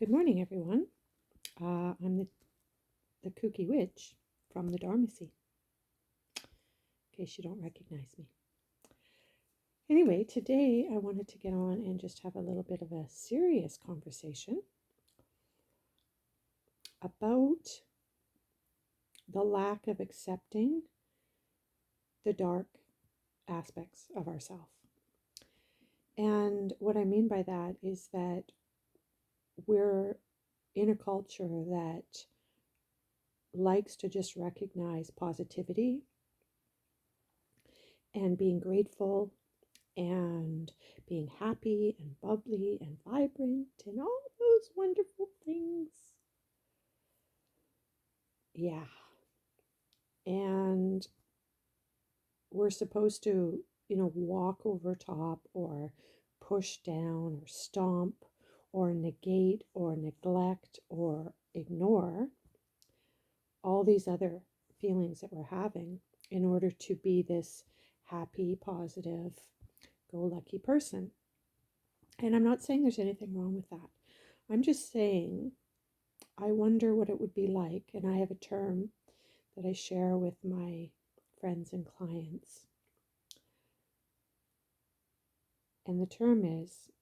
Good morning, everyone. I'm the kooky witch from the Dharmacy, in case you don't recognize me. Anyway, today I wanted to get on and just have a little bit of a serious conversation about the lack of accepting the dark aspects of ourselves. And what I mean by that is that we're in a culture that likes to just recognize positivity and being grateful and being happy and bubbly and vibrant and all those wonderful things. Yeah. And we're supposed to, walk over top or push down or stomp or negate or neglect or ignore all these other feelings that we're having in order to be this happy, positive, go lucky person. And I'm not saying there's anything wrong with that. I'm just saying I wonder what it would be like. And I have a term that I share with my friends and clients. And the term is,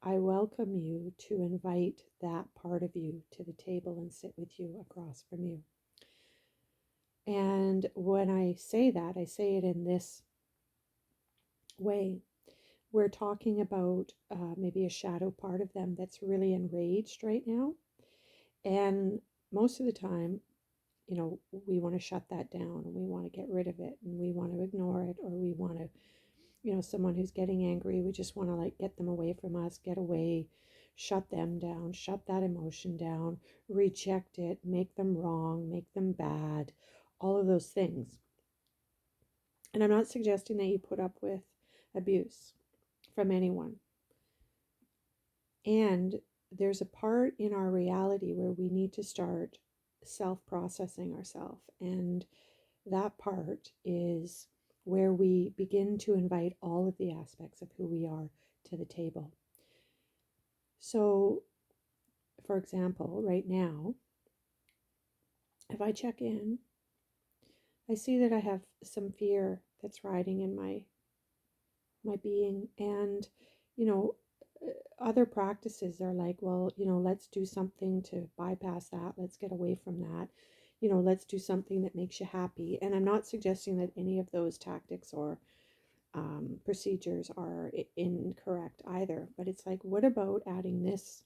I welcome you to invite that part of you to the table and sit with you across from you. And when I say that, I say it in this way. We're talking about maybe a shadow part of them that's really enraged right now. And most of the time, we want to shut that down and we want to get rid of it and we want to ignore it, or we want to, someone who's getting angry, we just want to get them away from us, get away, shut them down, shut that emotion down, reject it, make them wrong, make them bad, all of those things. And I'm not suggesting that you put up with abuse from anyone. And there's a part in our reality where we need to start self-processing ourselves. And that part is where we begin to invite all of the aspects of who we are to the table. So, for example, right now, if I check in, I see that I have some fear that's riding in my being. And, other practices are like, well, let's do something to bypass that. Let's get away from that. Let's do something that makes you happy. And I'm not suggesting that any of those tactics or procedures are incorrect either. But it's like, what about adding this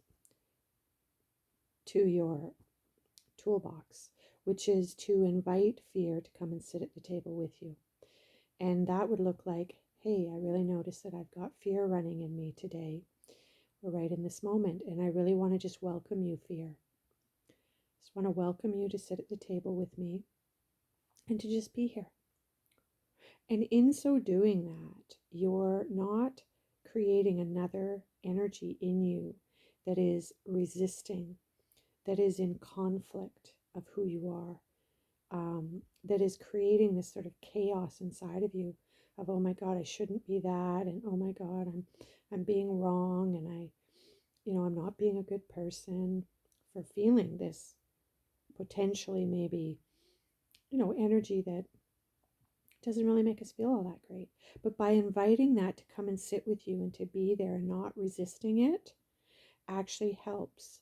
to your toolbox, which is to invite fear to come and sit at the table with you. And that would look like, hey, I really notice that I've got fear running in me today. We're right in this moment, and I really want to just welcome you, fear. Just want to welcome you to sit at the table with me and to just be here. And in so doing that, you're not creating another energy in you that is resisting, that is in conflict of who you are, that is creating this sort of chaos inside of you of, oh my God, I shouldn't be that, and oh my God, I'm being wrong, and I'm not being a good person, for feeling this potentially maybe, energy that doesn't really make us feel all that great. But by inviting that to come and sit with you and to be there and not resisting it, actually helps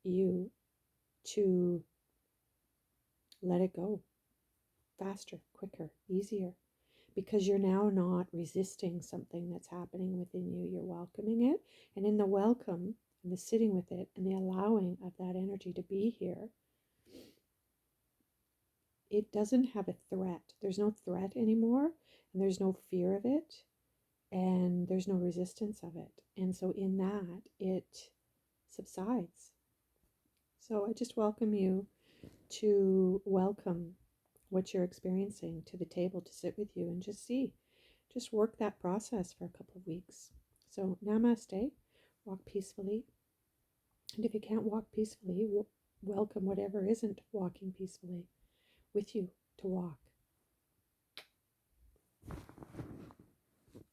you to let it go faster, quicker, easier, because you're now not resisting something that's happening within you. You're welcoming it. And in the welcome and the sitting with it and the allowing of that energy to be here, it doesn't have a threat. There's no threat anymore, and there's no fear of it, and there's no resistance of it. And so in that, it subsides. So I just welcome you to welcome what you're experiencing to the table, to sit with you and just work that process for a couple of weeks. So namaste, walk peacefully. And if you can't walk peacefully, welcome whatever isn't walking peacefully with you to walk.